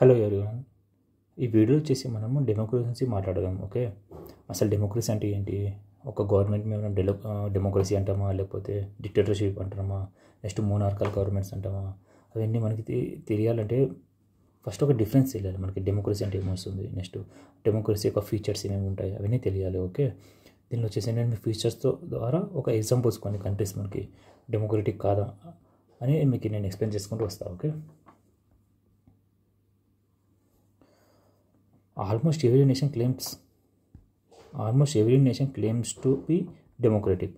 Hello everyone. ఈ video వచ్చేసి మనము డెమోక్రసీ గురించి మాట్లాడదాం. ఓకే, అసలు డెమోక్రసీ అంటే ఏంటి? ఒక గవర్నమెంట్ మీద మనం డెమోక్రసీ అంటామా, లేకపోతే డిక్టేటర్షిప్ అంటామా, నెక్స్ట్ మోనార్కల్ గవర్నమెంట్స్ అంటామా? అవన్నీ మనకి తెలియాలంటే ఫస్ట్ ఒక డిఫరెన్స్ తెలియాలి. మనకి డెమోక్రసీ అంటే ఏమొస్తుంది, నెక్స్ట్ డెమోక్రసీ యొక్క ఫీచర్స్ ఏమేమి ఉంటాయి అవన్నీ తెలియాలి. ఓకే, దీనిలో వచ్చేసి నేను మీ ఫీచర్స్తో ద్వారా ఒక ఎగ్జాంపుల్స్ కొన్ని కంట్రీస్ మనకి డెమోక్రటిక్ కాదా అని మీకు నేను ఎక్స్ప్లెయిన్ చేసుకుంటూ వస్తాను. Okay, almost every nation claims to be democratic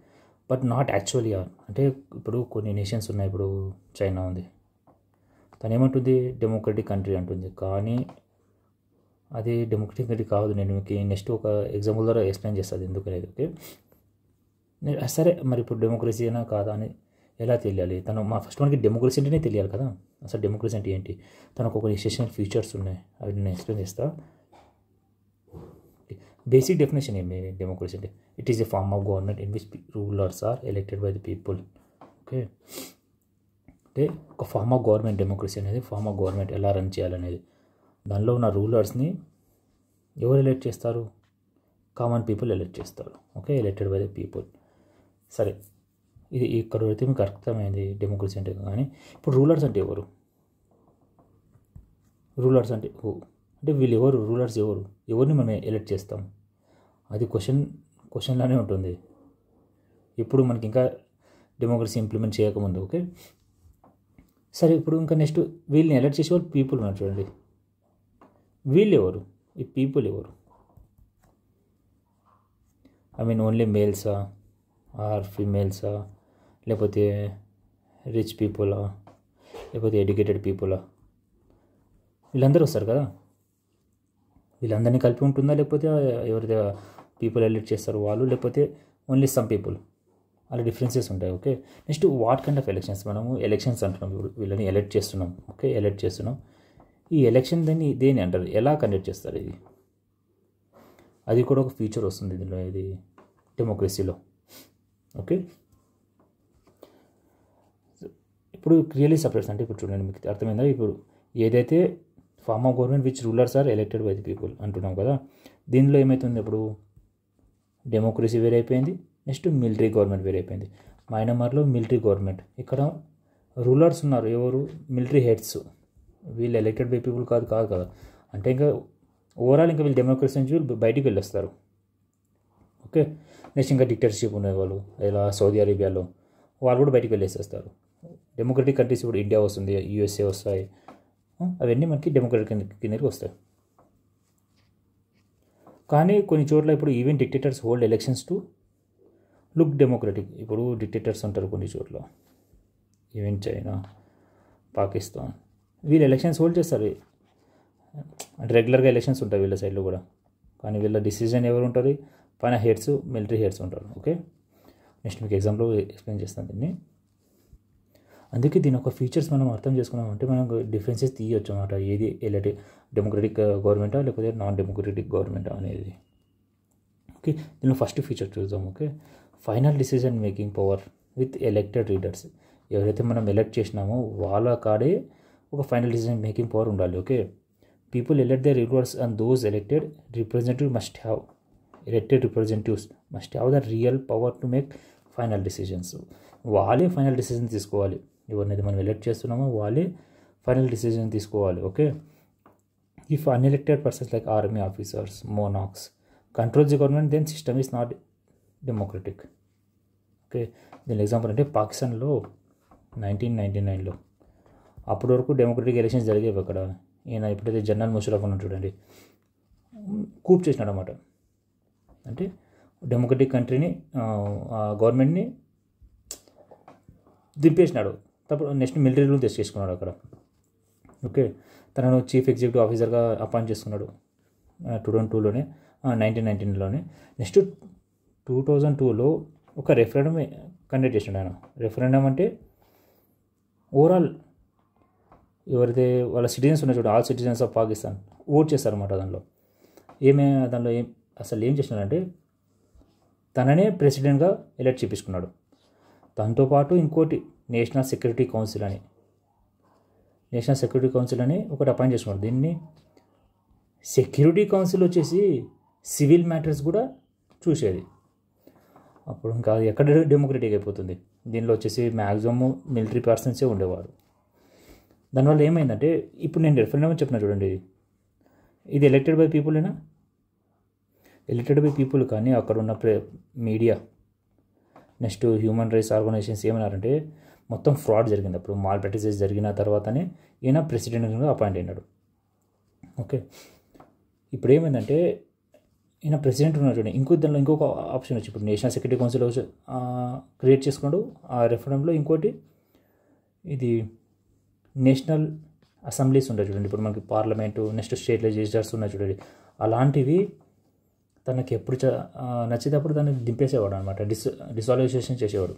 but not actually are. అంటే ఇప్పుడు కొన్ని నేషన్స్ ఉన్నాయి. ఇప్పుడు చైనా ఉంది, తను ఏమంటుంది డెమోక్రటిక్ కంట్రీ అంటుంది, కానీ అది డెమోక్రటిక్ కంట్రీ కాదు. నేను మీకు నెక్స్ట్ ఒక ఎగ్జాంపుల్ ద్వారా ఎక్స్ప్లెయిన్ చేస్తాను ఎందుకు అనేది. ఓకే, సరే, మరి ఇప్పుడు డెమోక్రసీ అయినా కాదా అని ఎలా తెలియాలి? ఫస్ట్ మనకి డెమోక్రసీ అంటేనే తెలియాలి కదా. అసలు డెమోక్రసీ అంటే ఏంటి? తనకు ఒక ఎసెన్షియల్ ఫీచర్స్ ఉన్నాయి, అవి నేను ఎక్స్ప్లెయిన్ చేస్తాను. బేసిక్ డెఫినేషన్ ఏమి డెమోక్రసీ అంటే? It is a form of government in which rulers are elected by the people. Okay, అంటే ఒక ఫార్మ్ ఆఫ్ గవర్నమెంట్, డెమోక్రసీ అనేది ఫార్మ్ ఆఫ్ గవర్నమెంట్ ఎలా రన్ చేయాలనేది. దానిలో ఉన్న రూలర్స్ని ఎవరు ఎలెక్ట్ చేస్తారు? కామన్ పీపుల్ ఎలెక్ట్ చేస్తారు. Okay, elected by the people. సరే, ఇది ఇక్కడ అయితే మీకు అర్థమైంది డెమోక్రసీ అంటే. కానీ ఇప్పుడు రూలర్స్ అంటే ఎవరు? రూలర్స్ అంటే అంటే వీళ్ళు ఎవరు? రూలర్స్ ఎవరిని మనం ఎలెక్ట్ చేస్తాం? అది క్వశ్చన్లానే ఉంటుంది ఇప్పుడు మనకి, ఇంకా డెమోక్రసీ ఇంప్లిమెంట్ చేయకముందు. ఓకే, సరే, ఇప్పుడు ఇంకా నెక్స్ట్ వీళ్ళని ఎలెక్ట్ చేసే వాళ్ళు పీపుల్ ఉన్నారు చూడండి. వీళ్ళు ఎవరు? ఈ పీపుల్ ఎవరు? ఐ మీన్ ఓన్లీ మేల్సా ఆర్ ఫీమేల్సా, లేకపోతే రిచ్ పీపులా, లేకపోతే ఎడ్యుకేటెడ్ పీపులా? వీళ్ళందరూ వస్తారు కదా. వీళ్ళందరినీ కలిపి ఉంటుందా, లేకపోతే ఎవరైతే పీపుల్ ఎలెక్ట్ చేస్తారో వాళ్ళు, లేకపోతే ఓన్లీ సమ్ పీపుల్? అలా డిఫరెన్సెస్ ఉంటాయి. Okay, next what kind of elections? మనము ఎలక్షన్స్ అంటున్నాం. ఇప్పుడు వీళ్ళని ఎలెక్ట్ చేస్తున్నాం. ఓకే, ఎలెక్ట్ చేస్తున్నాం. ఈ ఎలక్షన్ దేని అంటారు? ఎలా కండక్ట్ చేస్తారు? ఇది అది కూడా ఒక ఫీచర్ వస్తుంది దీనిలో, ఇది డెమోక్రసీలో. ఓకే, ఇప్పుడు క్లియర్లీ సపరేట్స్ అంటే ఇప్పుడు చూడండి, మీకు అర్థమైందా? ఇప్పుడు ఏదైతే form of government which rulers are elected by the people అంటున్నాం కదా, దీనిలో ఏమవుతుంది? ఇప్పుడు డెమోక్రసీ వేరైపోయింది, నెక్స్ట్ మిలిటరీ గవర్నమెంట్ వేరైపోయింది. మయన్మార్లో మిలిటరీ గవర్నమెంట్, ఇక్కడ రూలర్స్ ఉన్నారు. ఎవరు? Military heads. వీళ్ళు ఎలెక్టెడ్ బై పీపుల్ కాదు కదా. అంటే ఇంకా ఓవరాల్ ఇంకా వీళ్ళు డెమోక్రసీ నుంచి బయటికి వెళ్ళొస్తారు. ఓకే, నెక్స్ట్ ఇంకా డిక్టేటర్షిప్ ఉండేవాళ్ళు, ఇలా సౌదీ అరేబియాలో వాళ్ళు కూడా బయటికి వెళ్ళేసేస్తారు. డెమోక్రటిక్ కంట్రీస్ ఇప్పుడు ఇండియా వస్తుంది, యూఎస్ఏ వస్తాయి, అవన్నీ మనకి డెమోక్రటిక్ కిందకి వస్తాయి. కానీ కొన్ని చోట్ల ఇప్పుడు even dictators hold elections to look democratic. ఇప్పుడు డిక్టేటర్స్ ఉంటారు కొన్ని చోట్ల, ఈవెన్ చైనా, పాకిస్తాన్, వీళ్ళు ఎలక్షన్స్ హోల్డ్ చేస్తారు. అంటే రెగ్యులర్గా ఎలక్షన్స్ ఉంటాయి వీళ్ళ సైడ్లో కూడా, కానీ వీళ్ళ డిసిజన్ ఎవరు ఉంటారు? పైన హెడ్స్, మిలిటరీ హెడ్స్ ఉంటారు. ఓకే, నెక్స్ట్ మీకు ఎగ్జాంపుల్ ఎక్స్ప్లెయిన్ చేస్తాను దీన్ని. అందుకే దీని ఒక ఫీచర్స్ మనం అర్థం చేసుకున్నామంటే మనం డిఫరెన్సెస్ తీయొచ్చు అన్నమాట. ఏది డెమోక్రటిక్ గవర్నమెంటా లేకపోతే నాన్ డెమోక్రటిక్ గవర్నమెంటా అనేది. ఓకే, దీనిలో ఫస్ట్ ఫీచర్ చూద్దాం. Okay, final decision making power with elected leaders. ఎవరైతే మనం ఎలెక్ట్ చేసినామో వాళ్ళ కాడే ఒక ఫైనల్ డిసిజన్ మేకింగ్ పవర్ ఉండాలి. Okay, people elect the rulers and those elected representatives must have the real power to make final decisions. వాళ్ళే final decision తీసుకోవాలి. ఎవరినైతే మనం ఎలెక్ట్ చేస్తున్నామో వాళ్ళే ఫైనల్ డిసిజన్ తీసుకోవాలి. Okay, if unelected persons like army officers, monarchs controls the government, then system is not democratic. Okay, దీని example అంటే పాకిస్తాన్లో 1999లో అప్పటి వరకు డెమోక్రటిక్ ఎలక్షన్స్ జరిగేవి అక్కడ. ఈయన ఎప్పుడైతే జనరల్ ముషరఫ్ ఉన్నాడు చూడండి, కూప్ చేసినాడు అన్నమాట. అంటే డెమోక్రటిక్ కంట్రీని, గవర్నమెంట్ని దింపేసినాడు. తప్పుడు నెక్స్ట్ మిలిటరీ రూల్ తెచ్చేసుకున్నాడు అక్కడ. ఓకే, తనను చీఫ్ ఎగ్జిక్యూటివ్ ఆఫీసర్గా అపాయింట్ చేసుకున్నాడు 2002లోనే, 1919లోనే. నెక్స్ట్ 2002లో ఒక రెఫరెండం కండక్ట్ చేసినాడు ఆయన. రెఫరెండం అంటే ఓవరాల్ ఎవరైతే వాళ్ళ సిటిజన్స్ ఉన్నారు చూడండి, all citizens of Pakistan vote చేస్తారన్నమాట. దానిలో అసలు ఏం చేసినాడంటే తననే ప్రెసిడెంట్గా ఎలెక్ట్ చేపించుకున్నాడు. దాంతోపాటు ఇంకోటి నేషనల్ సెక్యూరిటీ కౌన్సిల్ అని, నేషనల్ సెక్యూరిటీ కౌన్సిల్ అని ఒకటి అపాయింట్ చేసుకున్నారు. దీన్ని సెక్యూరిటీ కౌన్సిల్ వచ్చేసి సివిల్ మ్యాటర్స్ కూడా చూసేది. అప్పుడు ఇంకా ఎక్కడ డెమోక్రటిక్ అయిపోతుంది. దీనిలో వచ్చేసి మ్యాక్సిమమ్ మిలిటరీ పర్సన్సే ఉండేవారు. దానివల్ల ఏమైందంటే ఇప్పుడు నేను రెఫరెండం చెప్పిన చూడండి, ఇది ఎలక్టెడ్ బై పీపుల్నా, ఎలక్టెడ్ బై పీపుల్. కానీ అక్కడ ఉన్న media next human rights organisations ఏమన్నారంటే మొత్తం ఫ్రాడ్ జరిగింది. అప్పుడు మాల్ ప్రాక్టీసెస్ జరిగిన తర్వాతనే ఈయన ప్రెసిడెంట్గా అపాయింట్ అయినాడు. ఓకే, ఇప్పుడు ఏమైందంటే ఈయన ప్రెసిడెంట్ ఉన్నాడు చూడండి, దానిలో ఇంకొక ఆప్షన్ వచ్చి ఇప్పుడు నేషనల్ సెక్యూరిటీ కౌన్సిల్ క్రియేట్ చేసుకున్నాడు. ఆ రెఫరెండంలో ఇంకోటి ఇది నేషనల్ అసెంబ్లీస్ ఉంటాయి చూడండి, ఇప్పుడు మనకి పార్లమెంటు నెక్స్ట్ స్టేట్ లెజిస్లేచర్స్ ఉన్నాయి చూడండి, అలాంటివి తనకి ఎప్పుడు నచ్చితే అప్పుడు దాన్ని దింపేసేవాడు అనమాట, డిసాల్వేషన్ చేసేవాడు.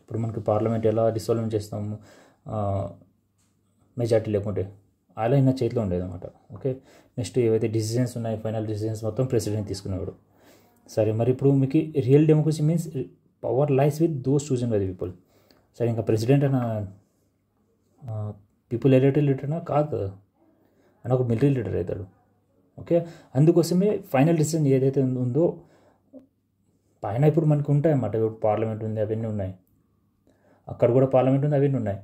ఇప్పుడు మనకి పార్లమెంట్ ఎలా డిసాల్వ్ చేస్తాము మెజార్టీ లేకుంటే, అలా ఈయన చేతిలో ఉండేది అనమాట. ఓకే, నెక్స్ట్ ఏవైతే డిసిజన్స్ ఉన్నాయి ఫైనల్ డిసిజన్స్ మొత్తం ప్రెసిడెంట్ తీసుకునేవాడు. సరే, మరి ఇప్పుడు మీకు real democracy means power lies with those chosen by the people. సరే, ఇంకా ప్రెసిడెంట్ అన్న పీపుల్ ఎలక్టెడ్ లీడర్నా కాదు కదా, అని ఒక మిలిటరీ లీడర్ అవుతాడు. ఓకే, అందుకోసమే ఫైనల్ డిసిజన్ ఏదైతే ఉందో పైన ఇప్పుడు మనకు ఉంటాయన్నమాట. ఇప్పుడు పార్లమెంట్ ఉంది, అవన్నీ ఉన్నాయి, అక్కడ కూడా పార్లమెంట్ ఉంది, అవన్నీ ఉన్నాయి.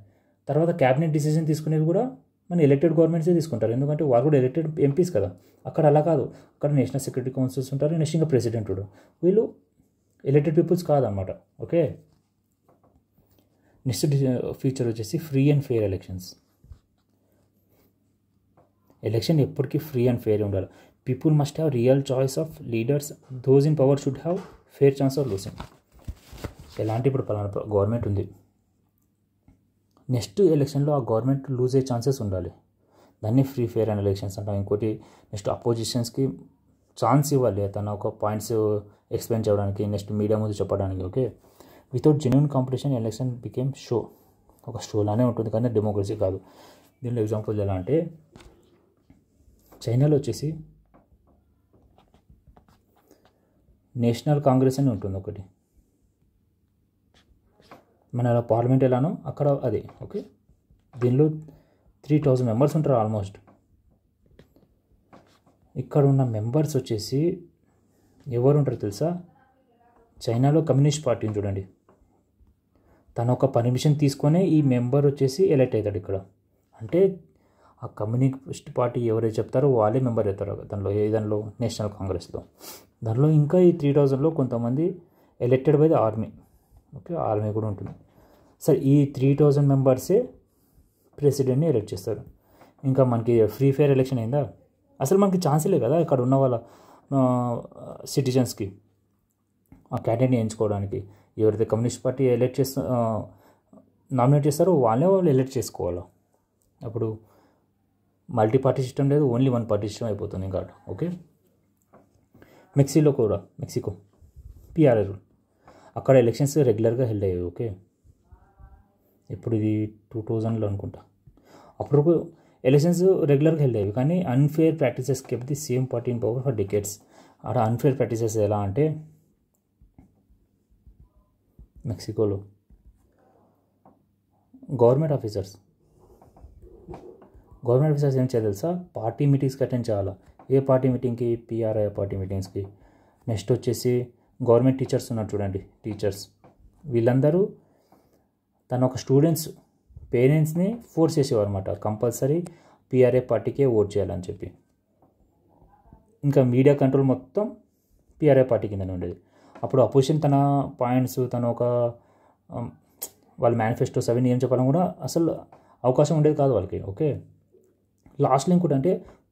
తర్వాత క్యాబినెట్ డిసిజన్ తీసుకునేవి కూడా మన ఎలక్టెడ్ గవర్నమెంట్సే తీసుకుంటారు, ఎందుకంటే వాళ్ళు కూడా ఎలక్టెడ్ ఎంపీస్ కదా. అక్కడ అలా కాదు, అక్కడ నేషనల్ సెక్యూరిటీ కౌన్సిల్స్ ఉంటారు, నెక్స్ట్ ఇంకా ప్రెసిడెంట్ కూడా, వీళ్ళు ఎలక్టెడ్ పీపుల్స్ కాదన్నమాట. ఓకే, నెక్స్ట్ ఫీచర్ వచ్చేసి free and fair elections. Election ఎప్పటికీ ఫ్రీ అండ్ ఫెయిర్ ఉండాలి. People must have real choice of leaders, those in power should have fair chance of losing. ఎలాంటి ఇప్పుడు పలానా గవర్నమెంట్ ఉంది, నెక్స్ట్ ఎలక్షన్లో ఆ గవర్నమెంట్ లూజ్ అయ్యే ఛాన్సెస్ ఉండాలి, దాన్ని ఫ్రీ ఫెయిర్ అండ్ ఎలక్షన్స్ అంటాం. ఇంకోటి నెక్స్ట్ అపోజిషన్స్కి ఛాన్స్ ఇవ్వాలి తన ఒక పాయింట్స్ ఎక్స్ప్లెయిన్ చేయడానికి, నెక్స్ట్ మీడియా ముందు చెప్పడానికి. Okay, without genuine competition election became show, ఒక షోలానే ఉంటుంది కానీ డెమోక్రసీ కాదు. దీనిలో ఎగ్జాంపుల్ ఎలా అంటే చైనాలో వచ్చేసి నేషనల్ కాంగ్రెస్ అని ఉంటుంది ఒకటి, మన పార్లమెంట్ ఎలానో అక్కడ అదే. ఓకే, దీనిలో 3000 మెంబర్స్ ఉంటారు ఆల్మోస్ట్. ఇక్కడ ఉన్న మెంబర్స్ వచ్చేసి ఎవరు ఉంటారు తెలుసా, చైనాలో కమ్యూనిస్ట్ పార్టీని చూడండి, తను ఒక పర్మిషన్ తీసుకొని ఈ మెంబర్ వచ్చేసి ఎలెక్ట్ అవుతాడు ఇక్కడ. అంటే ఆ కమ్యూనిస్ట్ పార్టీ ఎవరైతే చెప్తారో వాళ్ళే మెంబర్ అవుతారు దానిలో నేషనల్ కాంగ్రెస్లో. దానిలో ఇంకా ఈ 3000లో కొంతమంది elected by the army. Okay, army కూడా ఉంటుంది. సరే, ఈ 3000 మెంబర్సే ప్రెసిడెంట్ని ఎలెక్ట్ చేస్తారు. ఇంకా మనకి ఫ్రీ ఫెయిర్ ఎలక్షన్ అయిందా, అసలు మనకి ఛాన్సే కదా ఇక్కడ ఉన్న వాళ్ళ సిటిజన్స్కి ఆ క్యాండిడేట్ని ఎంచుకోవడానికి. ఎవరైతే కమ్యూనిస్ట్ పార్టీ నామినేట్ చేస్తారో వాళ్ళు ఎలెక్ట్ చేసుకోవాలి. అప్పుడు మల్టీ పార్టీ సిస్టమ్ లేదు, ఓన్లీ వన్ పార్టీ సిస్టమ్ అయిపోతుంది ఇంకా. ఓకే, మెక్సికో పిఆర్ఐ రూల్, అక్కడ ఎలక్షన్స్ రెగ్యులర్గా హెల్డ్ అయ్యాయి. ఓకే, ఇప్పుడు ఇది 2000లో అనుకుంటా, అప్పుడు ఎలక్షన్స్ రెగ్యులర్గా హెల్డ్ అయ్యేవి. కానీ unfair practices kept the same party in power for decades. అక్కడ అన్ఫేర్ ప్రాక్టీసెస్ ఎలా అంటే మెక్సికోలో గవర్నమెంట్ ఆఫీసర్స్ ఏం చేయాలి తెలుసా, పార్టీ మీటింగ్స్కి అటెండ్ చేయాలా. ఏ పార్టీ మీటింగ్కి, పిఆర్ఐ పార్టీ మీటింగ్స్కి. నెక్స్ట్ వచ్చేసి గవర్నమెంట్ టీచర్స్ ఉన్నారు చూడండి, టీచర్స్ వీళ్ళందరూ తన ఒక స్టూడెంట్స్ పేరెంట్స్ని ఫోర్స్ చేసేవారు అనమాట, కంపల్సరీ పిఆర్ఐ పార్టీకే ఓట్ చేయాలని చెప్పి. ఇంకా మీడియా కంట్రోల్ మొత్తం పిఆర్ఐ పార్టీ కిందనే ఉండేది. అప్పుడు అపోజిషన్ తన పాయింట్స్, తన ఒక వాళ్ళ మేనిఫెస్టోస్ అవన్నీ ఏం చెప్పాలని కూడా అసలు అవకాశం ఉండేది కాదు వాళ్ళకి. ఓకే, లాస్ట్లో ఇంకోటి అంటే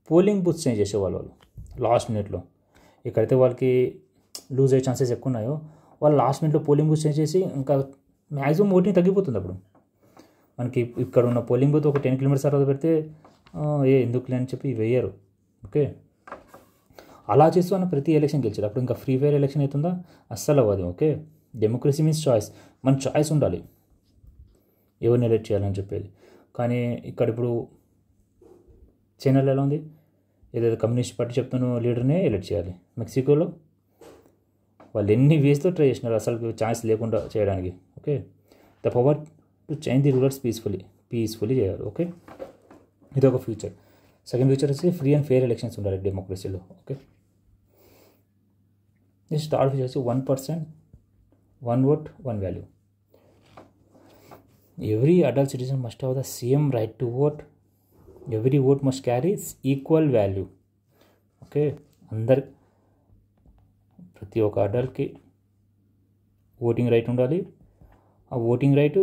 పోలింగ్ బూత్స్ చేంజ్ చేసేవాళ్ళు లాస్ట్ మినిట్లో. ఎక్కడైతే వాళ్ళకి లూజ్ అయ్యే ఛాన్సెస్ ఎక్కువ ఉన్నాయో వాళ్ళు లాస్ట్ మినిట్లో పోలింగ్ బూత్స్ చేంజ్ చేసి ఇంకా మ్యాక్సిమం ఓటింగ్ తగ్గిపోతుంది. అప్పుడు మనకి ఇక్కడ ఉన్న పోలింగ్ బూత్ ఒక 10 కిలోమీటర్స్ తర్వాత పెడితే ఎందుకులే అని చెప్పి వేయరు. ఓకే, అలా చేస్తూ అన్న ప్రతి ఎలక్షన్ గెలిచారు. అప్పుడు ఇంకా ఫ్రీ ఫెయిర్ ఎలక్షన్ అవుతుందా, అస్సలు అవ్వదు. ఓకే, డెమోక్రసీ మీన్స్ చాయిస్, మన చాయిస్ ఉండాలి ఎవరిని ఎలెక్ట్ చేయాలని చెప్పేది. కానీ ఇక్కడ ఇప్పుడు చైనాలో ఎలా ఉంది, ఏదైతే కమ్యూనిస్ట్ పార్టీ చెప్తున్న లీడర్నే ఎలెక్ట్ చేయాలి. మెక్సికోలో వాళ్ళు ఎన్ని వేస్తో ట్రై చేసినారు అసలు ఛాన్స్ లేకుండా చేయడానికి. Okay, the power to change the rulers peacefully. Peacefully చేయాలి. ఓకే, ఇది ఒక ఫ్యూచర్. సెకండ్ ఫ్యూచర్ వచ్చి ఫ్రీ అండ్ ఫెయిర్ ఎలక్షన్స్ ఉండాలి డెమోక్రసీలో. ఓకే, నెక్స్ట్ థర్డ్ ఫ్యూచర్ వచ్చి 1% 1 vote 1 value. Every adult citizen must have the same right to vote. Every vote must carry equal value. Okay, ప్రతి ఒక్క అడల్ట్కి voting right ఉండాలి. ఆ voting right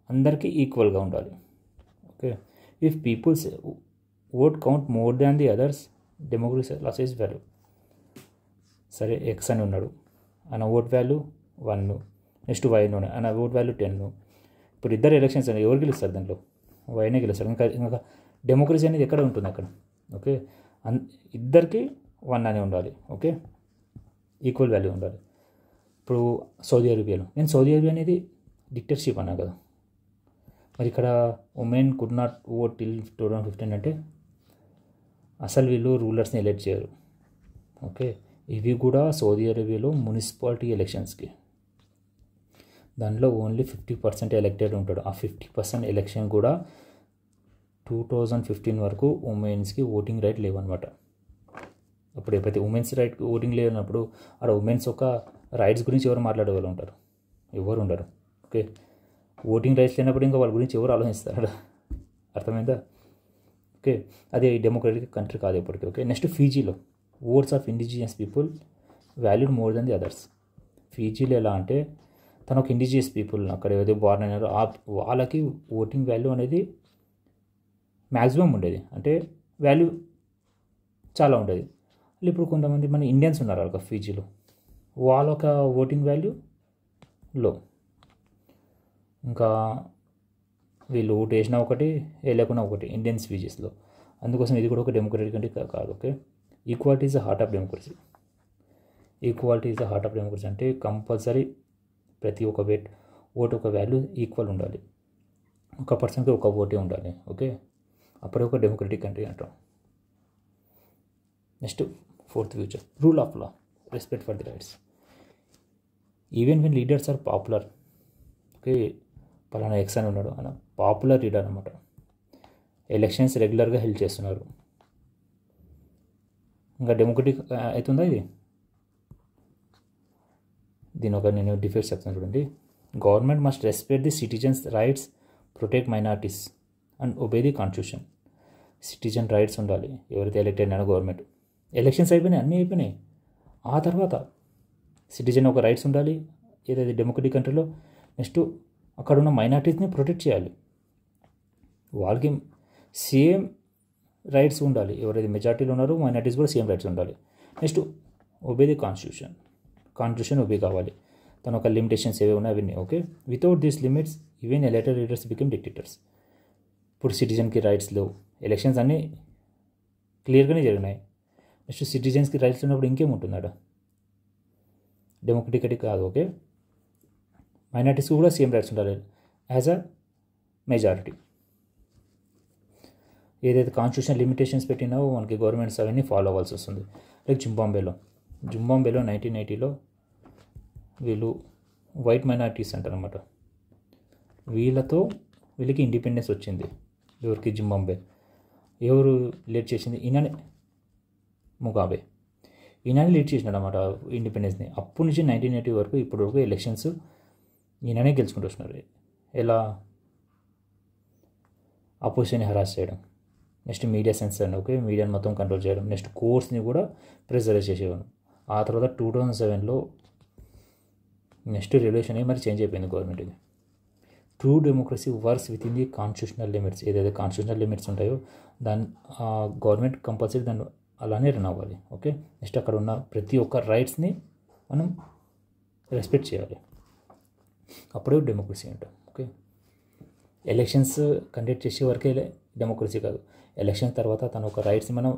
అందరికీ ఈక్వల్గా ఉండాలి. Okay, if peoples vote count more than the others democracy loses its value. సరే, X అని ఉన్నాడు, ఆయన ఓట్ వాల్యూ 1, నెక్స్ట్ వై ఉన్నాయి, ఆయన ఓట్ వాల్యూ 10. ఇప్పుడు ఇద్దరు ఎలక్షన్స్ అని ఎవరు గెలుస్తారు? దాంట్లో వైనే గెలుస్తారు. ఇంకా డెమోక్రసీ అనేది ఎక్కడ ఉంటుంది అక్కడ? ఓకే, ఇద్దరికి 1 అని ఉండాలి. ఓకే, ఈక్వల్ వాల్యూ ఉండాలి. ఇప్పుడు సౌదీ అరేబియాలో, నేను సౌదీ అరేబియా అనేది డిక్టేటర్షిప్ అన్నా కదా, మరి ఇక్కడ women could not vote till 2015 అంటే అసలు వీళ్ళు రూలర్స్ని ఎలెక్ట్ చేయరు. ఓకే, ఇవి కూడా సౌదీ అరేబియాలో మున్సిపాలిటీ ఎలక్షన్స్కి, దాంట్లో ఓన్లీ 50% ఎలక్టెడ్ ఉంటాడు. ఆ 50% ఎలక్షన్ కూడా 2015 వరకు ఉమెన్స్కి ఓటింగ్ రైట్ లేవన్నమాట. అప్పుడు ఎప్పుడైతే ఉమెన్స్ రైట్ ఓటింగ్ లేనప్పుడు అక్కడ ఉమెన్స్ ఒక రైట్స్ గురించి ఎవరు మాట్లాడే వాళ్ళు ఉంటారు? ఎవరు ఉండరు. ఓకే, ఓటింగ్ రైట్స్ లేనప్పుడు ఇంకా వాళ్ళ గురించి ఎవరు ఆలోచిస్తారు? అర్థమైందా? ఓకే, అది డెమోక్రటిక్ కంట్రీ కాదు ఎప్పటికీ. ఓకే, నెక్స్ట్ ఫీజీలో votes of indigenous people valued more than the others. ఫీజీలో ఎలా అంటే తను ఒక ఇండిజినియస్ పీపుల్ అక్కడ ఏదైతే బార్న్ అయినారో వాళ్ళకి ఓటింగ్ వాల్యూ అనేది మ్యాక్సిమం ఉండేది, అంటే వాల్యూ చాలా ఉండేది. ఇప్పుడు కొంతమంది మన ఇండియన్స్ ఉన్నారు ఒక ఫీజీలో, వాళ్ళ ఒక ఓటింగ్ వాల్యూ లో. ఇంకా వీళ్ళు ఓటు వేసినా ఒకటి, వేయలేకున్నా ఒకటి ఇండియన్స్ ఫీజీస్లో. అందుకోసం ఇది కూడా ఒక డెమోక్రటిక్ అంటే కాదు. Okay, equality is the heart of democracy. Equality is the heart of democracy అంటే కంపల్సరీ ప్రతి ఒక్క ఓటు ఒక వాల్యూ ఈక్వల్ ఉండాలి. ఒక పర్సన్కి ఒక ఓటే ఉండాలి. ఓకే, అప్పుడే ఒక డెమోక్రటిక్ కంట్రీ అంటాం. Next fourth feature, rule of law, respect for the rights. Even when leaders are popular. Okay, పలానా ఎక్స్ అని ఉన్నాడు, ఆయన పాపులర్ లీడర్ అనమాట. ఎలక్షన్స్ రెగ్యులర్గా హెల్ప్ చేస్తున్నారు. ఇంకా డెమోక్రటిక్ అవుతుందా ఇది? దీని ఒక నేను డిఫెక్ట్స్ చెప్తాను చూడండి. Government must respect the citizens rights, protect minorities and obey the constitution. Citizen rights ఉండాలి ఎవరైతే ఎలక్ట్ అయినారో గవర్నమెంట్. ఎలక్షన్స్ అయిపోయినాయి, అన్నీ అయిపోయినాయి. ఆ తర్వాత సిటిజన్ ఒక రైట్స్ ఉండాలి ఏదైతే డెమోక్రటిక్ కంట్రీలో. నెక్స్ట్ అక్కడ ఉన్న మైనారిటీస్ని ప్రొటెక్ట్ చేయాలి, వాళ్ళకి సేమ్ రైట్స్ ఉండాలి. ఎవరైతే మెజార్టీలో ఉన్నారో మైనారిటీస్ కూడా సేమ్ రైట్స్ ఉండాలి. Next obey the constitution obey కావాలి. తన ఒక లిమిటేషన్స్ ఏవి ఉన్నాయి అవన్నీ. Okay, without these limits even elected leaders become dictators. ఇప్పుడు సిటిజన్కి రైట్స్ లేవు, ఎలక్షన్స్ అన్నీ క్లియర్గానే జరిగినాయి. నెక్స్ట్ సిటిజన్స్కి రైట్స్ ఉన్నప్పుడు ఇంకేముంటుందట? డెమోక్రటిక్ కాదు. ఓకే, మైనారిటీస్కి కూడా సేమ్ రైట్స్ ఉండాలి యాజ్ అ మెజారిటీ. ఏదైతే కాన్స్టిట్యూషన్ లిమిటేషన్స్ పెట్టినావో మనకి గవర్నమెంట్స్ అవన్నీ ఫాలో అవ్వాల్సి వస్తుంది. లైక్ జింబాబ్వేలో 1980లో వీళ్ళు వైట్ మైనారిటీస్ అంటారనమాట. వీళ్ళకి ఇండిపెండెన్స్ వచ్చింది. ఎవరికి? జింబాబ్వే. ఎవరు లీడ్ చేసింది? ఈయననే, ముగాబే. ఈయననే లీడ్ చేసినాడు అనమాట ఇండిపెండెన్స్ని. అప్పటి నుంచి 1980 వరకు ఇప్పటి వరకు ఎలక్షన్స్ ఈయననే గెలుచుకుంటూ వస్తున్నారు. ఎలా? అపోజిషన్ని హరాస్ చేయడం, నెక్స్ట్ మీడియా సెన్సర్, ఓకే, మీడియాని మొత్తం కంట్రోల్ చేయడం, నెక్స్ట్ కోర్స్ని కూడా ప్రెజరైజ్ చేసేవాడు. ఆ తర్వాత 2007లో నెక్స్ట్ రెవల్యూషన్ మరి చేంజ్ అయిపోయింది గవర్నమెంట్. ఇది true democracy works with in the constitutional limits. ఏదైతే కాన్స్టిట్యూషనల్ లిమిట్స్ ఉంటాయో దాన్ని గవర్నమెంట్ కంపల్సరీ దాన్ని అలానే రన్ అవ్వాలి. ఓకే, నెక్స్ట్ అక్కడ ఉన్న ప్రతి ఒక్క రైట్స్ని మనం రెస్పెక్ట్ చేయాలి, అప్పుడే డెమోక్రసీ అంటాం. ఓకే, ఎలక్షన్స్ కండక్ట్ చేసే వరకే డెమోక్రసీ కాదు, ఎలక్షన్ తర్వాత తన ఒక రైట్స్ని మనం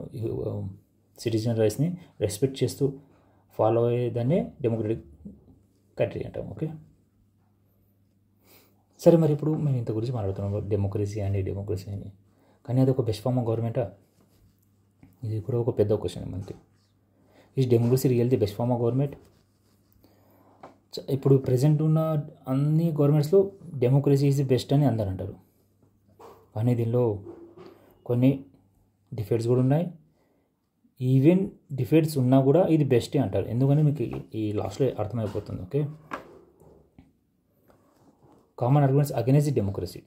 సిటిజన్ రైట్స్ని రెస్పెక్ట్ చేస్తూ ఫాలో అయ్యేదాన్నే డెమోక్రటిక్ కంట్రీ అంటాం. ఓకే, సరే, మరి ఇప్పుడు మేము ఇంత గురించి మాట్లాడుతున్నాం డెమోక్రసీ అని, కానీ అది ఒక బెస్ట్ ఫార్మ్ ఆఫ్ గవర్నమెంటా? ఇది కూడా ఒక పెద్ద క్వశ్చన్ మనకి. Is democracy real the best form of government? ఇప్పుడు ప్రజెంట్ ఉన్న అన్ని గవర్నమెంట్స్లో డెమోక్రసీ ఈజ్ ది బెస్ట్ అని అందరూ అంటారు. కానీ దీనిలో కొన్ని డిఫెక్ట్స్ కూడా ఉన్నాయి. ఈవెన్ డిఫెక్ట్స్ ఉన్నా కూడా ఇది బెస్టే అంటారు, ఎందుకని మీకు ఈ లాస్ట్లో అర్థమైపోతుంది. Okay, common arguments against democracy.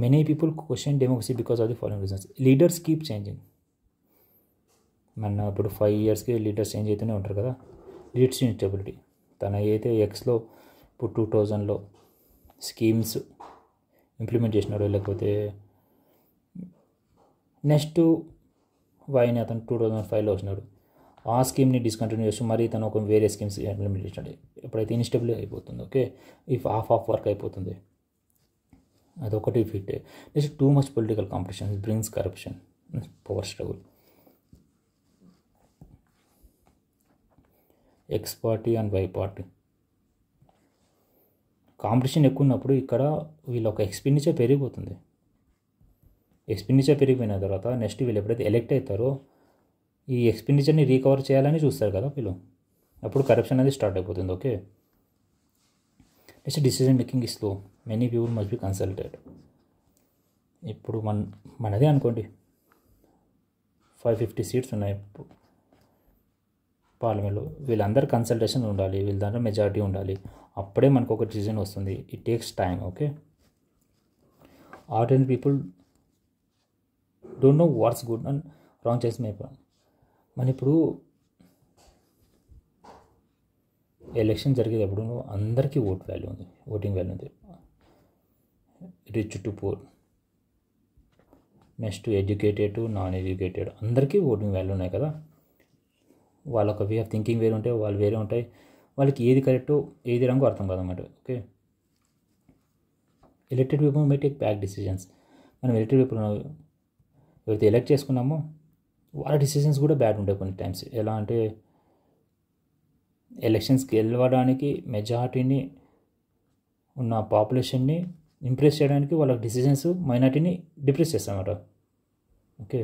Many people question democracy because of the following reasons. Leaders keep changing. మన ఇప్పుడు 5 yearsకి లీడర్స్ చేంజ్ అవుతూనే ఉంటారు కదా. Leads to instability. తన ఏదైతే ఎక్స్లో ఇప్పుడు 2000లో స్కీమ్స్ ఇంప్లిమెంట్ చేసినాడు, లేకపోతే నెక్స్ట్ వైని అతను 2005లో వచ్చినాడు, ఆ స్కీమ్ని డిస్కంటిన్యూ చేస్తూ మరీ తను ఒక వేరే స్కీమ్స్ ఇంప్లిమెంట్ చేసినాడు. ఎప్పుడైతే ఇన్స్టెబుల్ అయిపోతుంది, okay, if half of work అయిపోతుంది, అదొకటి fit. Next too much political competition brings corruption, power struggle. X party and why party competition ఎక్కువ ఉన్నప్పుడు ఇక్కడ వీళ్ళ ఒక ఎక్స్పెండిచర్ పెరిగిపోతుంది. ఎక్స్పెండిచర్ పెరిగిపోయిన తర్వాత నెక్స్ట్ వీళ్ళు ఎప్పుడైతే ఎలెక్ట్ అవుతారో ఈ ఎక్స్పెండిచర్ని రీకవర్ చేయాలని చూస్తారు కదా వీళ్ళు, అప్పుడు కరప్షన్ అనేది స్టార్ట్ అయిపోతుంది. Okay, next decision making is slow, many people must be consulted. ఇప్పుడు మనదే అనుకోండి, 550 seats ఉన్నాయి పార్లమెంట్లో, వీళ్ళందరూ కన్సల్టేషన్ ఉండాలి, వీళ్ళ దాంట్లో మెజారిటీ ఉండాలి, అప్పుడే మనకు ఒక డిసిజన్ వస్తుంది. It takes time. Okay, ordinary people don't know what's good and wrong చేసి మన ఇప్పుడు ఎలక్షన్ జరిగేటప్పుడు అందరికీ ఓటింగ్ వాల్యూ ఉంది. Rich to poor, next educated to non educated, అందరికీ ఓటింగ్ వాల్యూ ఉన్నాయి కదా. వాళ్ళొక వే ఆఫ్ థింకింగ్ వేరే ఉంటాయి, వాళ్ళు వేరే ఉంటాయి, వాళ్ళకి ఏది కరెక్టో ఏది రంగు అర్థం కాదన్నమాట. Okay, elected people may take bad decisions. మనం ఎలక్టెడ్ పీపుల్ ఎవరైతే ఎలక్ట్ చేసుకున్నామో వాళ్ళ డిసిజన్స్ కూడా బ్యాడ్ ఉంటాయి కొన్ని టైమ్స్. ఎలా అంటే ఎలక్షన్స్కి గెలవడానికి మెజారిటీని ఉన్న పాపులేషన్ని ఇంప్రెస్ చేయడానికి వాళ్ళ డిసిజన్స్ మైనార్టీని డిప్రెస్ చేస్తామన్నమాట. ఓకే,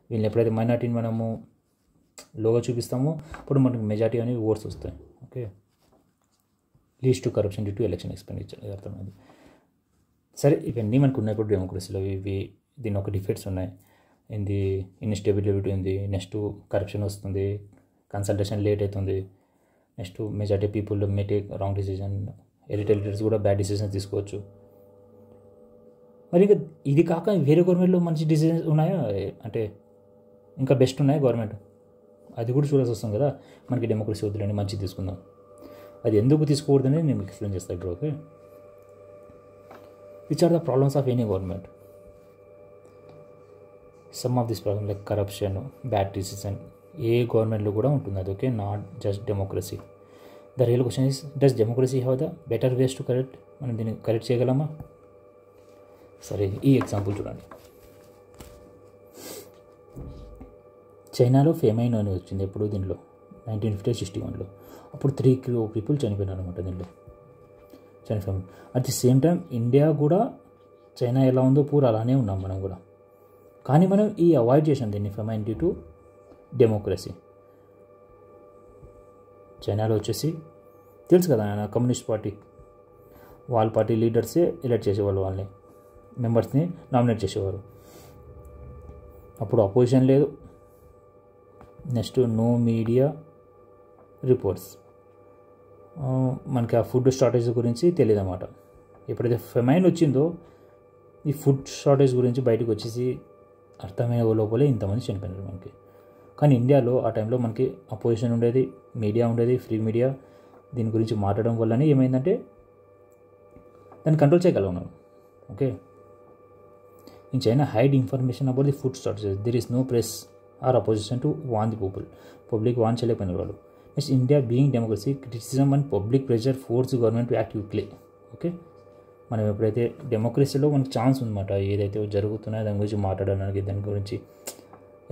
వీళ్ళని ఎప్పుడైతే మైనార్టీని మనము లోగా చూపిస్తామో అప్పుడు మనకు మెజారిటీ అనేవి ఓట్స్ వస్తాయి. Okay, leads to corruption due to election expenditure, అర్థమైంది. సరే, ఇవన్నీ మనకు ఉన్నాయి ఇప్పుడు డెమోక్రసీలో. దీని ఒక డిఫెక్ట్స్ ఉన్నాయి, ఇన్స్టెబిలిటీ ఉంది, నెక్స్ట్ కరప్షన్ వస్తుంది, కన్సల్టేషన్ లేట్ అవుతుంది, next majority people may take wrong decision, ఎడిటల్ లీడర్స్ కూడా బ్యాడ్ డిసిజన్స్ తీసుకోవచ్చు. మరి ఇంకా ఇది కాక వేరే గవర్నమెంట్లో మంచి డిసిజన్స్ ఉన్నాయా, అంటే ఇంకా బెస్ట్ ఉన్నాయా గవర్నమెంట్, అది కూడా చూడాల్సి వస్తుంది కదా. మనకి డెమోక్రసీ వద్దులేండి, మంచిది తీసుకుందాం. అది ఎందుకు తీసుకోకూడదని నేను మీకు ఎక్స్ప్లెయిన్ చేస్తాను ఇప్పుడు. Okay, which are the problems of any government? Some of this problem like corruption, bad decision, ఏ గవర్నమెంట్లో కూడా ఉంటుంది అది. Okay, not just democracy. The real question is, does democracy have the better ways to correct? మనం దీన్ని correct చేయగలమా? సరే, ఈ ఎగ్జాంపుల్ చూడండి. చైనాలో ఫెమైన్ అని వచ్చింది ఎప్పుడు, దీనిలో 1950-61లో. అప్పుడు 3 crore people చనిపోయినారు అనమాట దీనిలో, చనిపోయాము. At the same time India కూడా చైనా ఎలా ఉందో పూర అలానే ఉన్నాం మనం కూడా. కానీ మనం అవాయిడ్ చేసాం దీన్ని, ఫెమైన్ డ్యూ టు డెమోక్రసీ. చైనాలో వచ్చేసి తెలుసు కదా, కమ్యూనిస్ట్ పార్టీ, వాళ్ళ పార్టీ లీడర్సే ఎలక్ట్ చేసేవాళ్ళు, వాళ్ళని మెంబర్స్ని నామినేట్ చేసేవారు. అప్పుడు అపోజిషన్ లేదు, నెక్స్ట్ నో మీడియా రిపోర్ట్స్. మనకి ఆ ఫుడ్ షార్టేజ్ గురించి తెలియదు అన్నమాట. ఎప్పుడైతే ఫెమైన్ వచ్చిందో ఈ ఫుడ్ షార్టేజ్ గురించి బయటకు వచ్చేసి అర్థమయ్యే లోపలే ఇంతమంది చనిపోయినారు మనకి. కానీ ఇండియాలో ఆ టైంలో మనకి అపోజిషన్ ఉండేది, మీడియా ఉండేది, ఫ్రీ మీడియా. దీని గురించి మాట్లాడడం వల్లనే ఏమైందంటే దాన్ని కంట్రోల్ చేయగలం. Okay, in China hide information about the food shortages, there is no press or opposition to warn the people. Public warn చేయలేకపోయిన వాళ్ళు. Next, India being democracy, criticism and public pressure force government to act quickly. Okay, మనం ఎప్పుడైతే డెమోక్రసీలో మనకు chance ఉందన్నమాట, ఏదైతే జరుగుతున్నాయో దాని గురించి మాట్లాడడానికి, దాని గురించి.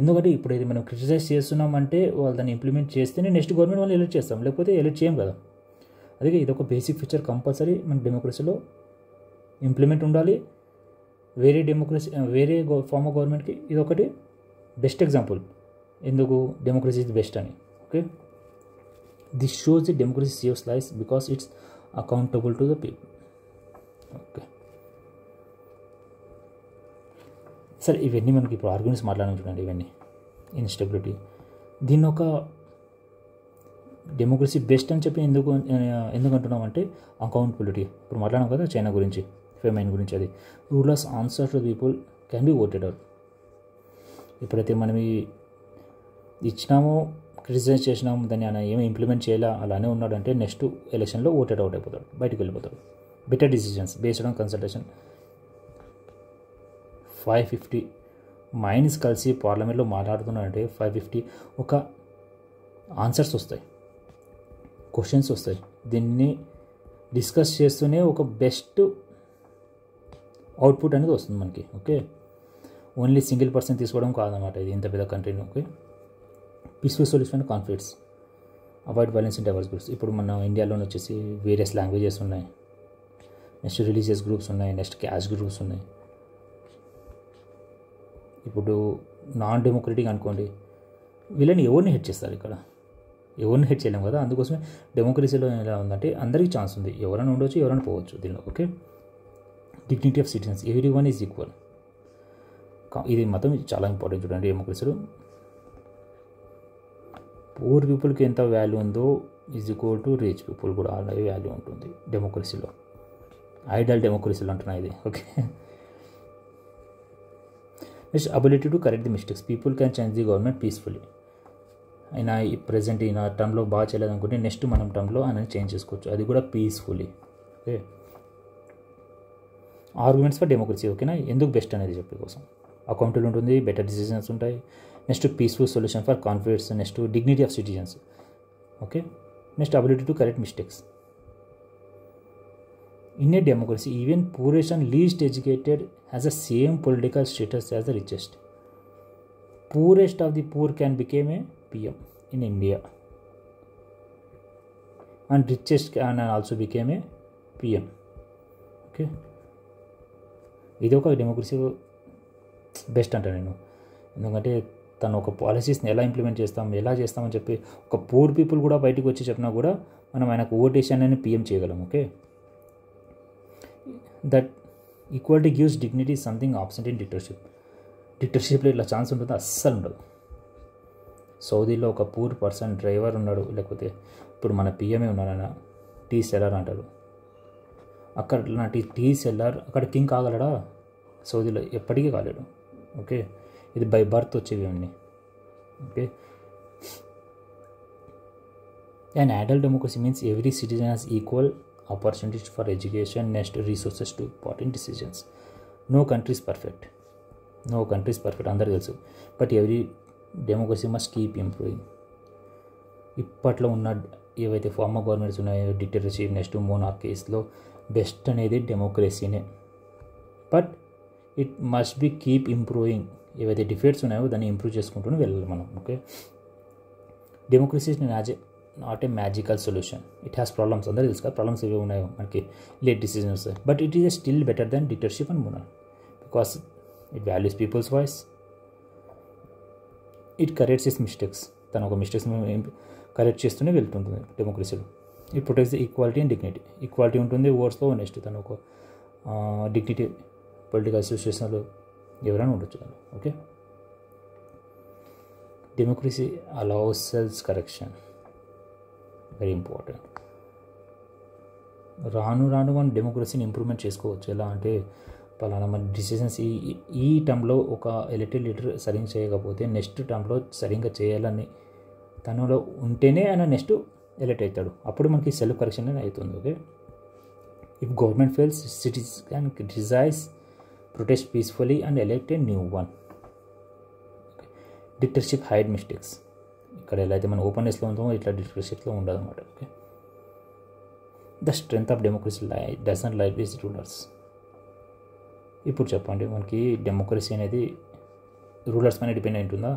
ఎందుకంటే ఇప్పుడైతే మనం క్రిటిసైజ్ చేస్తున్నామంటే వాళ్ళు దాన్ని ఇంప్లిమెంట్ చేస్తేనే నెక్స్ట్ గవర్నమెంట్ వాళ్ళు ఎలక్ట్ చేస్తాం, లేకపోతే ఎలక్ట్ చేయం కదా. అందుకే ఇదొక బేసిక్ ఫీచర్ కంపల్సరీ మన డెమోక్రసీలో ఇంప్లిమెంట్ ఉండాలి. వేరే ఫార్మ్ ఆఫ్ గవర్నమెంట్కి ఇదొకటి బెస్ట్ ఎగ్జాంపుల్ ఎందుకు డెమోక్రసీ ఇస్ బెస్ట్ అని. Okay, this shows the democracy saves lives because it's accountable to the people. Okay, సరే ఇవన్నీ మనకి ఇప్పుడు ఆర్గ్యుమెంట్స్ మాట్లాడడం చూడండి, ఇవన్నీ ఇన్స్టెబిలిటీ. దీన్ని ఒక డెమోక్రసీ బెస్ట్ అని చెప్పి ఎందుకు అంటున్నాం అంటే అకౌంటబిలిటీ. ఇప్పుడు మాట్లాడాం కదా చైనా గురించి, ఫెమైన్ గురించి, అది rulers answer to people can be voted out. ఎప్పుడైతే మనం ఇచ్చినామో, క్రిటిసైజ్ చేసినాము, దాన్ని ఆయన ఏమి ఇంప్లిమెంట్ చేయాలా అలానే ఉన్నాడంటే నెక్స్ట్ ఎలక్షన్లో ఓటెడ్ అవుట్ అయిపోతాడు, బయటకు వెళ్ళిపోతాడు. Better decisions based on consultation. 550 minds కలిసి పార్లమెంట్లో మాట్లాడుతున్నాడంటే 550 ఒక ఆన్సర్స్ వస్తాయి, క్వశ్చన్స్ వస్తాయి. దీన్ని డిస్కస్ చేస్తూనే ఒక బెస్ట్ అవుట్పుట్ అనేది వస్తుంది మనకి. ఓకే, ఓన్లీ సింగిల్ పర్సన్ తీసుకోవడం కాదన్నమాట ఇది, ఇంత పెద్ద కంట్రీని. Okay, peaceful solution conflicts, avoid violence and diverse groups. ఇప్పుడు మన ఇండియాలోనే వచ్చేసి వేరియస్ లాంగ్వేజెస్ ఉన్నాయి, నెక్స్ట్ రిలీజియస్ గ్రూప్స్ ఉన్నాయి, నెక్స్ట్ క్యాస్ట్ గ్రూప్స్ ఉన్నాయి. ఇప్పుడు నాన్ డెమోక్రటిక్ అనుకోండి, వీళ్ళని ఎవరిని హెడ్ చేస్తారు? ఇక్కడ ఎవరిని హెడ్ చేయలేము కదా. అందుకోసమే డెమోక్రసీలో ఎలా ఉందంటే అందరికీ ఛాన్స్ ఉంది, ఎవరైనా ఉండొచ్చు, ఎవరైనా పోవచ్చు దీనిలో. Okay, dignity of citizens, every one is equal. ఇది మాత్రం చాలా ఇంపార్టెంట్ చూడండి డెమోక్రసీలో. పూర్ పీపుల్కి ఎంత వాల్యూ ఉందో is equal to rich people కూడా అలాగే వాల్యూ ఉంటుంది డెమోక్రసీలో. ఐడియల్ డెమోక్రసీలో అంటున్నా ఇది. Okay, next ability to correct the mistakes. People can change the government peacefully. ఆయన ఈ ప్రజెంట్ ఈయన టర్మ్లో బాగా చేయలేదు అనుకుంటే నెక్స్ట్ మనం టర్మ్లో ఆయన చేంజ్ చేసుకోవచ్చు, అది కూడా peacefully. Okay, arguments for democracy. ఓకేనా, ఎందుకు బెస్ట్ అనేది చెప్పే కోసం. అకౌంటబుల్ ఉంటుంది, బెటర్ డిసిజన్స్ ఉంటాయి, next peaceful solution for conflicts, next dignity of citizens. Okay, next ability to correct mistakes. In a democracy, even poorest and least educated has the same political status as the richest. Poorest of the poor can become a PM in India, and richest can also become a PM. Okay, ఇది ఒక democracy best అంట నేను. ఎందుకంటే తను ఒక పాలసీస్ని ఎలా implement ఎలా చేస్తామని చెప్పి ఒక పూర్ పీపుల్ కూడా బయటకు వచ్చి చెప్పినా కూడా మనం ఆయనకు ఓటేషన్ అని PM చేయగలం. Okay, that equality gives dignity something absent in డిక్టర్షిప్లో ఇట్లా ఛాన్స్ ఉంటుంది, అస్సలు ఉండదు. సౌదీలో ఒక పూర్ పర్సన్ డ్రైవర్ ఉన్నాడు, లేకపోతే ఇప్పుడు మన పిఎంఏ ఉన్నాడు, ఆయన టీ సెల్లర్ అంటారు. అక్కడ నాటి టీ సెల్లర్ అక్కడ కింగ్ కాగలడా? సౌదీలో ఎప్పటికీ కాలేడు. ఓకే, ఇది బై బర్త్ వచ్చేవి అన్నీ. Okay, and adult democracy means every citizen has equal opportunities for education, next resources to important decisions. No country is perfect, అందరు తెలుసు. But every democracy must keep improving. ఇప్పట్లో ఉన్న ఏవైతే ఫార్మర్ గవర్నమెంట్స్ ఉన్నాయో, dictatorship, next మోనార్కీస్లో best అనేది డెమోక్రసీనే. But it must be keep improving. ఏవైతే డిఫెక్ట్స్ ఉన్నాయో దాన్ని ఇంప్రూవ్ చేసుకుంటూనే వెళ్ళాలి మనం. Okay, democracy not a magical solution, it has problems. అందరూ తెలుసు కదా ప్రాబ్లమ్స్ ఏవి ఉన్నాయో మనకి, late decisions. But it is still better than dictatorship and monarchy because it values people's voice, it corrects is mistakes. తను ఒక మిస్టేక్స్ కరెక్ట్ చేస్తూనే వెళ్తుంటుంది డెమోక్రసీలో. It protects the equality and dignity. Equality ఉంటుంది ఓట్స్లో, నెక్స్ట్ తను ఒక డిగ్నిటీ పొలిటికల్ అసోసియేషన్లో ఎవరైనా ఉండొచ్చు తను. Okay, democracy allows self correction, very important. రాను మనం డెమోక్రసీని ఇంప్రూవ్మెంట్ చేసుకోవచ్చు. ఎలా అంటే పలానా మన డిసిజన్స్ ఈ టర్మ్లో ఒక ఎలక్టెడ్ లీడర్ సరిగ్గా చేయకపోతే నెక్స్ట్ టర్మ్లో సరిగ్గా చేయాలని తనలో ఉంటేనే ఆయన నెక్స్ట్ ఎలక్ట్ అవుతాడు. అప్పుడు మనకి సెల్ఫ్ కరెక్షన్ అనేది అవుతుంది. Okay, if government fails citizens can criticise, protest peacefully and elect a new one. Dictatorship hide mistakes. ఇక్కడ ఎలా అయితే మనం ఓపెన్నెస్లో ఉందో ఇట్లా డిక్టేటర్షిప్లో ఉండదు అనమాట. Okay, the strength of democracy does not like this rulers. ఇప్పుడు చెప్పండి, మనకి డెమోక్రసీ అనేది రూలర్స్ పైన డిపెండ్ అయి ఉంటుందా?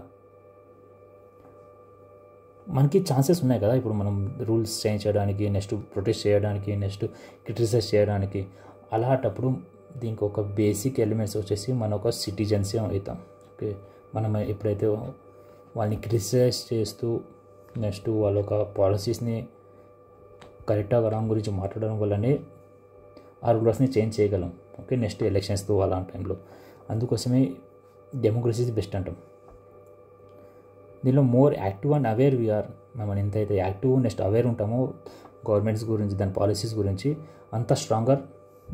మనకి ఛాన్సెస్ ఉన్నాయి కదా ఇప్పుడు మనం రూల్స్ చేంజ్ చేయడానికి, నెక్స్ట్ ప్రొటెస్ట్ చేయడానికి, నెక్స్ట్ క్రిటిసైజ్ చేయడానికి. అలాంటప్పుడు దీనికి ఒక బేసిక్ ఎలిమెంట్స్ వచ్చేసి మన ఒక సిటిజన్సే అవుతాం. ఓకే, మనం ఎప్పుడైతే వాళ్ళని క్రిటిసైజ్ చేస్తూ నెక్స్ట్ వాళ్ళ ఒక పాలసీస్ని కరెక్ట్గా రాంగ్ గురించి మాట్లాడడం వల్లనే ఆ రూలర్స్ని చేంజ్ చేయగలం. ఓకే, నెక్స్ట్ ఎలక్షన్స్తో అలాంటి టైంలో. అందుకోసమే డెమోక్రసీ ఇస్ బెస్ట్ అంటాం. దీనిలో more active and aware we are, మనం ఎంతైతే యాక్టివ్ నెక్స్ట్ అవేర్ ఉంటామో గవర్నమెంట్స్ గురించి దాని పాలసీస్ గురించి, అంత stronger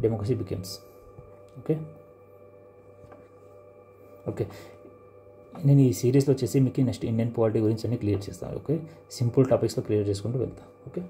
democracy becomes. Okay okay నేను ఈ సిరీస్లో వచ్చేసి మీకు నెక్స్ట్ ఇండియన్ పాలిటీ గురించి అన్ని క్లియర్ చేస్తాను. ఓకే సింపుల్ టాపిక్స్లో క్లియర్ చేసుకుంటూ వెళ్తాను. ఓకే